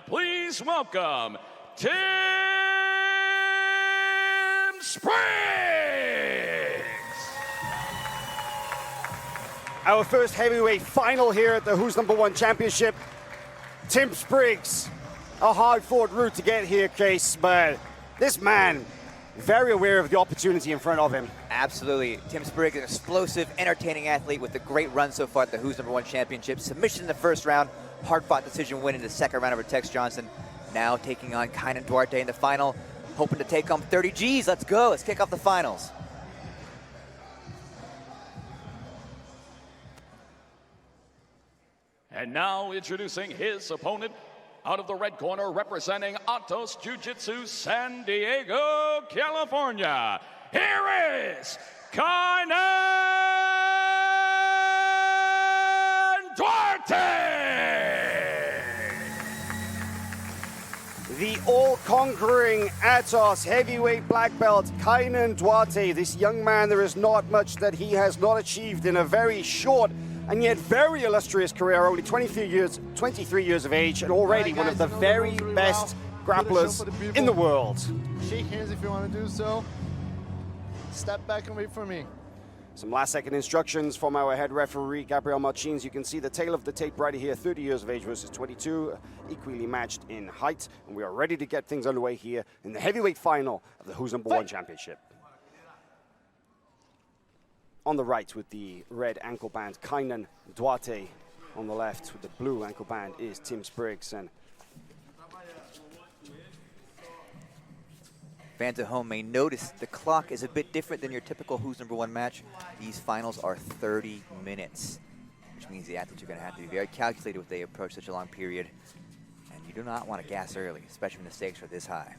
Please welcome Tim Spriggs! Our first heavyweight final here at the Who's Number One Championship. Tim Spriggs, a hard-fought route to get here, Case, but this man, very aware of the opportunity in front of him. Absolutely. Tim Spriggs, an explosive, entertaining athlete with a great run so far at the Who's Number One Championship. Submission in the first round, hard-fought decision win in the second round over Tex Johnson. Now taking on Kaynan Duart in the final, hoping to take home 30 G's. Let's go. Let's kick off the finals. And now introducing his opponent, out of the red corner, representing Atos Jiu-Jitsu, San Diego, California. Here is Kaynan Duarte! The all-conquering Atos heavyweight black belt, Kaynan Duarte. This young man, there is not much that he has not achieved in a very short and yet very illustrious career, only 23 years of age, and already one of the very best grapplers in the world. Shake hands if you want to do so. Step back and wait for me. Some last-second instructions from our head referee, Gabriel Martins. You can see the tail of the tape right here, 30 years of age versus 22, equally matched in height. And we are ready to get things underway here in the heavyweight final of the Who's Number One Championship. On the right with the red ankle band, Kaynan Duarte. On the left with the blue ankle band is Tim Spriggs. And Fans at home may notice the clock is a bit different than your typical Who's Number One match. These finals are 30 minutes, which means the athletes are going to have to be very calculated when they approach such a long period. And you do not want to gas early, especially when the stakes are this high.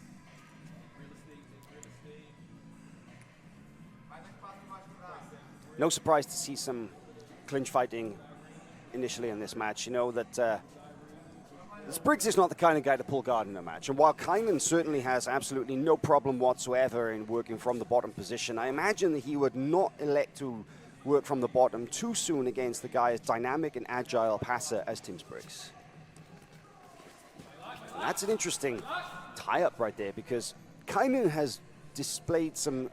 no surprise to see some clinch fighting initially in this match. You know that Spriggs is not the kind of guy to pull guard in a match. And while Kaynan certainly has absolutely no problem whatsoever in working from the bottom position, I imagine that he would not elect to work from the bottom too soon against the guy as dynamic and agile passer as Tim Spriggs. And that's an interesting tie-up right there, because Kaynan has displayed some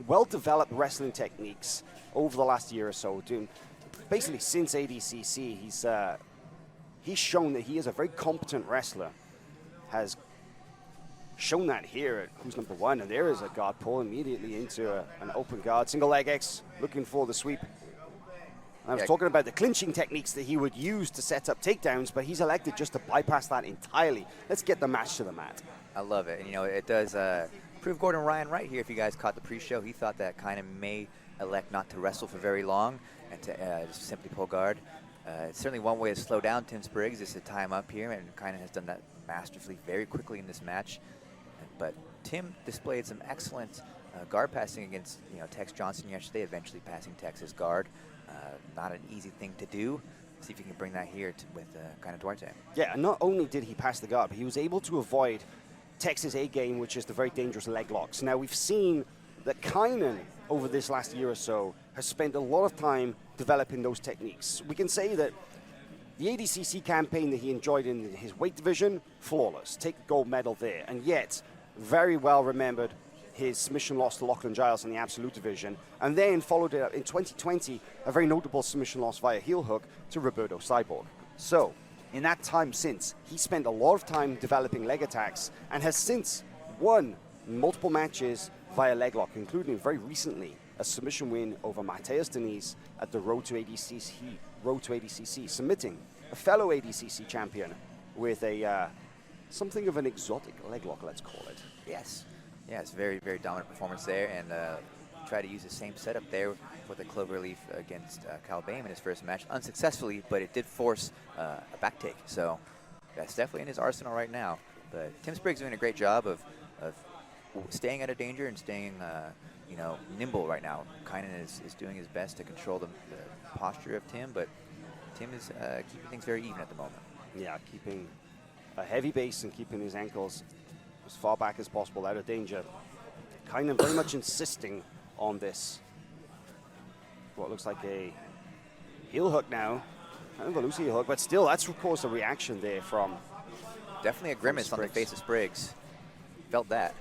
well-developed wrestling techniques over the last year or so. Basically, since ADCC, he's shown that he is a very competent wrestler. Has shown that here at Who's Number One, and there is a guard pull immediately into an open guard. Single leg X, looking for the sweep. I was talking about the clinching techniques that he would use to set up takedowns, but he's elected just to bypass that entirely. Let's get the match to the mat. I love it. And, you know, it does prove Gordon Ryan right here. If you guys caught the pre-show, he thought that Kaynan may elect not to wrestle for very long and to just simply pull guard. It's certainly one way to slow down Tim Spriggs is to tie him up here, and Kaynan has done that masterfully very quickly in this match. But Tim displayed some excellent guard passing against Tex Johnson yesterday, eventually passing Tex's guard. Not an easy thing to do. See if you can bring that here with Kaynan Duarte. Yeah, and not only did he pass the guard, but he was able to avoid Tex's A-game, which is the very dangerous leg locks. Now, we've seen that Kaynan, over this last year or so, has spent a lot of time developing those techniques. We can say that the ADCC campaign that he enjoyed in his weight division, flawless. Take the gold medal there. And yet, very well remembered his submission loss to Lachlan Giles in the absolute division, and then followed it up in 2020, a very notable submission loss via heel hook to Roberto Cyborg. So, in that time since, he spent a lot of time developing leg attacks and has since won multiple matches via leg lock, including very recently a submission win over Mateus Diniz at the Road to ADCC, submitting a fellow ADCC champion with a something of an exotic leg lock, let's call it. Yes. Yeah, it's very, very dominant performance there, and try to use the same setup there with a clover leaf against Cal Bame in his first match, unsuccessfully, but it did force a back take. So that's definitely in his arsenal right now. But Tim Spriggs is doing a great job of staying out of danger and staying nimble right now. Kaynan is doing his best to control the posture of Tim, but Tim is keeping things very even at the moment. Yeah, keeping a heavy base and keeping his ankles as far back as possible, out of danger. Kaynan very much insisting on this. What looks like a heel hook now. Kind of a loose heel hook, but still, that's of course a reaction there from Definitely a grimace on the face of Spriggs. Felt that.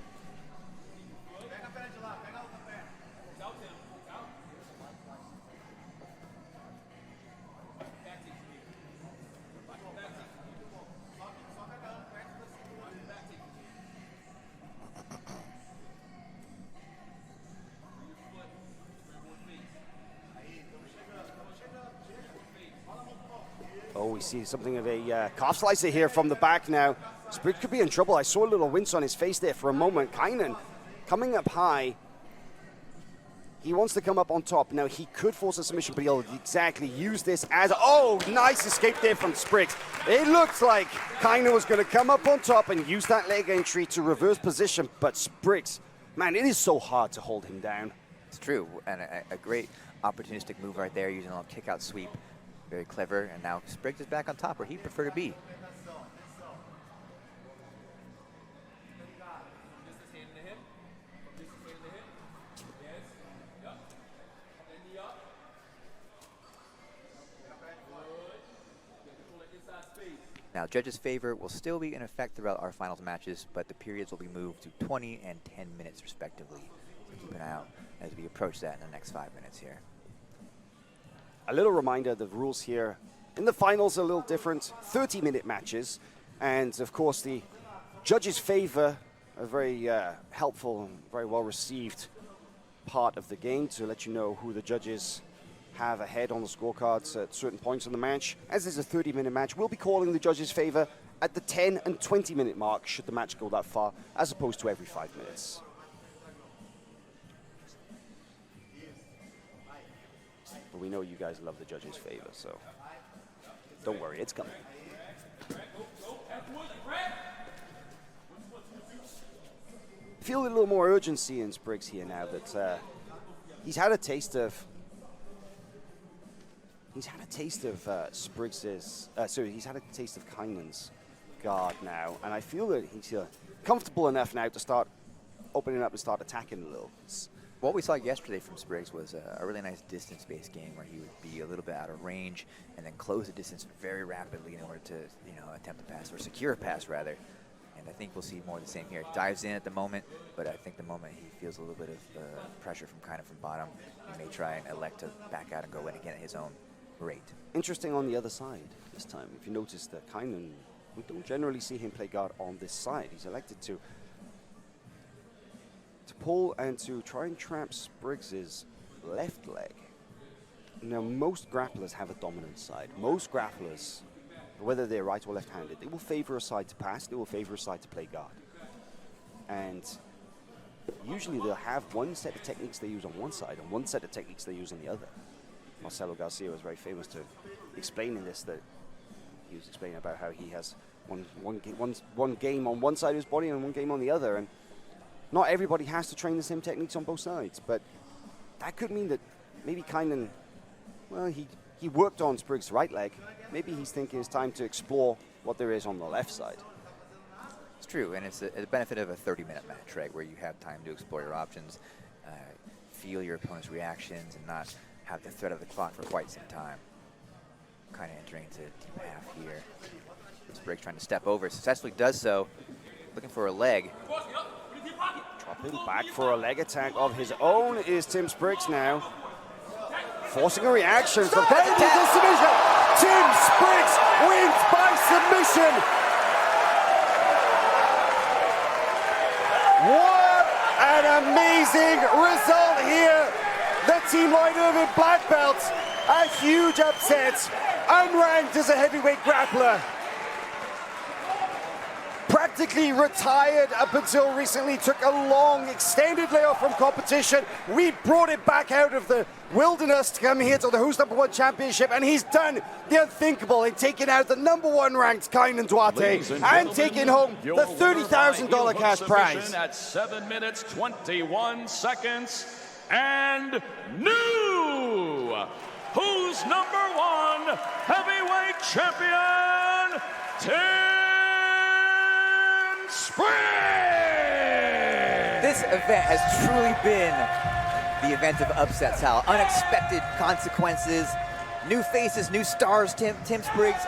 Oh, we see something of a calf slicer here from the back now. Spriggs could be in trouble. I saw a little wince on his face there for a moment. Kaynan coming up high. He wants to come up on top. Now, he could force a submission, but he'll exactly use this as... Oh, nice escape there from Spriggs. It looks like Kaynan was going to come up on top and use that leg entry to reverse position, but Spriggs, man, it is so hard to hold him down. It's true, and a great opportunistic move right there, using a little kick-out sweep. Very clever, and now Spriggs is back on top where he'd prefer to be. Now, judges' favor will still be in effect throughout our finals matches, but the periods will be moved to 20 and 10 minutes respectively. So keep an eye out as we approach that in the next 5 minutes here. A little reminder, the rules here in the finals are a little different. 30-minute matches, and of course the judges' favor, a very helpful and very well-received part of the game to let you know who the judges have ahead on the scorecards at certain points in the match. As is a 30-minute match, we'll be calling the judges' favor at the 10 and 20-minute mark should the match go that far, as opposed to every 5 minutes. But we know you guys love the judges' favor, so don't worry, it's coming. Feel a little more urgency in Spriggs here now that he's had a taste of Spriggs's. He's had a taste of Kaynan's guard now, and I feel that he's comfortable enough now to start opening up and start attacking a little. What we saw yesterday from Spriggs was a really nice distance-based game where he would be a little bit out of range and then close the distance very rapidly in order to, attempt a pass or secure a pass rather. And I think we'll see more of the same here. Dives in at the moment, but I think the moment he feels a little bit of pressure from bottom, he may try and elect to back out and go in again at his own rate. Interesting on the other side this time. If you notice that Kaynan, we don't generally see him play guard on this side. He's elected to pull and to try and trap Spriggs's left leg. Now, most grapplers have a dominant side. Most grapplers, whether they're right or left-handed, they will favor a side to pass, they will favor a side to play guard. And usually they'll have one set of techniques they use on one side and one set of techniques they use on the other. Marcelo Garcia was very famous to explaining this, that he was explaining about how he has one game on one side of his body and one game on the other. And not everybody has to train the same techniques on both sides, but that could mean that maybe Kaynan, well, he worked on Spriggs' right leg. Maybe he's thinking it's time to explore what there is on the left side. It's true, and it's a benefit of a 30-minute match, right, where you have time to explore your options, feel your opponent's reactions, and not have the threat of the clock for quite some time. Kind of entering into deep half here. Spriggs trying to step over, successfully does so, looking for a leg. Dropping back for a leg attack of his own is Tim Spriggs now. Forcing a reaction from submission. Tim Spriggs wins by submission. What an amazing result here. The Team Lloyd Irvin black belt, a huge upset, unranked as a heavyweight grappler. Practically retired up until recently, took a long extended layoff from competition. We brought it back out of the wilderness to come here to the Who's Number One Championship, and he's done the unthinkable in taking out the #1 ranked Kaynan Duarte and taking home the $30,000 cash prize. At 7 minutes 21 seconds, and new Who's Number One Heavyweight Champion, Tim Spriggs! This event has truly been the event of upsets, Hal. Unexpected consequences, new faces, new stars. Tim Spriggs